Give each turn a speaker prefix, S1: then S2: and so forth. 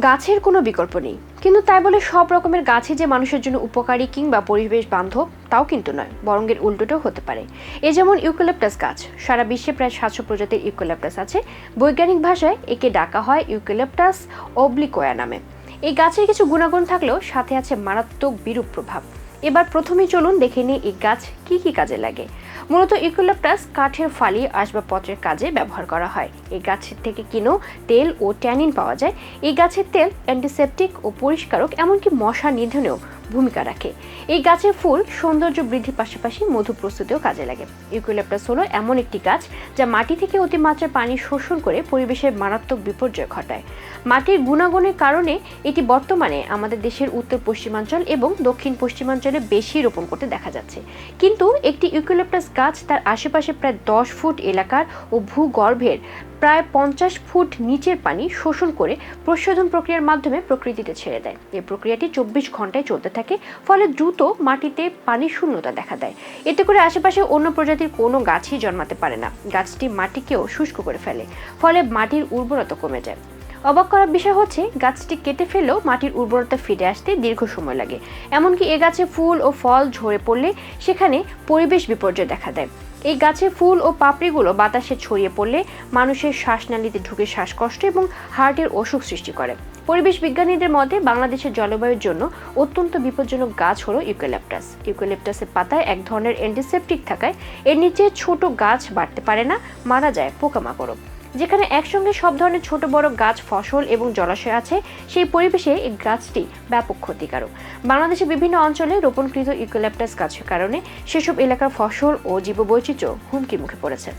S1: গাছের কোনো বিকল্প নেই, কিন্তু তাই বলে সব রকমের গাছই যে মানুষের জন্য উপকারী কিংবা পরিবেশ বান্ধব তাও কিন্তু নয়, বরং এর উল্টোটাও হতে পারে। এ যেমন ইউক্যালিপটাস গাছ। সারা বিশ্বে প্রায় 700 প্রজাতির ইউক্যালিপটাস আছে। বৈজ্ঞানিক ভাষায় একে ডাকা হয় ইউক্যালিপটাস অব্লিকোয়া নামে। এই গাছের কিছু গুণাগুণ থাকলেও সাথে আছে মারাত্মক বিরূপ প্রভাব। এবার প্রথমেই চলুন দেখে নিই এই গাছ কি কি কাজে লাগে। মূলত ইউক্যালিপটাস কাঠের ফালি আসবাবপত্রের কাজে ব্যবহার করা হয়। এই গাছের থেকে কিনো তেল ও ট্যানিন পাওয়া যায়। এই গাছের তেল অ্যান্টিসেপটিক ও পরিষ্কারক, এমনকি মশা নিধনেও ভূমিকা রাখে। এই গাছের ফুল সৌন্দর্য বৃদ্ধির পাশাপাশি মধু প্রস্তুতেও কাজে লাগে। ইউক্যালিপটাস হলো এমন একটি গাছ যা মাটি থেকে অতিমাত্রায় পানি শোষণ করে পরিবেশের মারাত্মক বিপর্যয় ঘটায়। মাটির গুণাগুণের কারণে এটি বর্তমানে আমাদের দেশের উত্তর পশ্চিমাঞ্চল এবং দক্ষিণ পশ্চিমাঞ্চলে বেশি রোপণ করতে দেখা যাচ্ছে। কিন্তু একটি ইউক্যালিপটাস গাছ তার আশেপাশে প্রায় 10 ফুট এলাকার ও ভূগর্ভের প্রায় 50 ফুট নিচের পানি শোষণ করে প্রশোধন প্রক্রিয়ার মাধ্যমে প্রকৃতিতে ছেড়ে দেয়। এই প্রক্রিয়াটি 24 ঘন্টায় চলতে থাকে, ফলে দ্রুত মাটিতে পানির শূন্যতা দেখা দেয়। এতে করে আশেপাশে অন্য প্রজাতির কোনো গাছই জন্মাতে পারে না। গাছটি মাটিকেও শুষ্ক করে ফেলে, ফলে মাটির উর্বরতা কমে যায়। অবাক করার বিষয় হচ্ছে, গাছটি কেটে ফেললেও মাটির উর্বরতা ফিরে আসতে দীর্ঘ সময় লাগে। এমনকি এ গাছে ফুল ও ফল ঝরে পড়লে সেখানে পরিবেশ বিপর্যয় দেখা দেয়। এই গাছের ফুল ও পাপড়িগুলো বাতাসে ছড়িয়ে পড়লে মানুষের শ্বাসনালীতে ঢুকে শ্বাসকষ্ট এবং হার্টের অসুখ সৃষ্টি করে। পরিবেশ বিজ্ঞানীদের মতে বাংলাদেশের জলবায়ুর জন্য অত্যন্ত বিপজ্জনক গাছ হলো ইউক্যালিপটাস। ইউক্যালিপটাসের পাতায় এক ধরনের অ্যান্টিসেপটিক থাকায় এর নিচে ছোট গাছ বাড়তে পারে না, মারা যায় পোকামাকড়। যেখানে একসঙ্গে সব ধরনের ছোট বড় গাছ, ফসল এবং জলাশয় আছে, সেই পরিবেশে এই গাছটি ব্যাপক ক্ষতিকারক। বাংলাদেশের বিভিন্ন অঞ্চলে রোপণকৃত ইউক্যালিপটাস গাছের কারণে সেসব এলাকার ফসল ও জীববৈচিত্র্য হুমকির মুখে পড়েছে।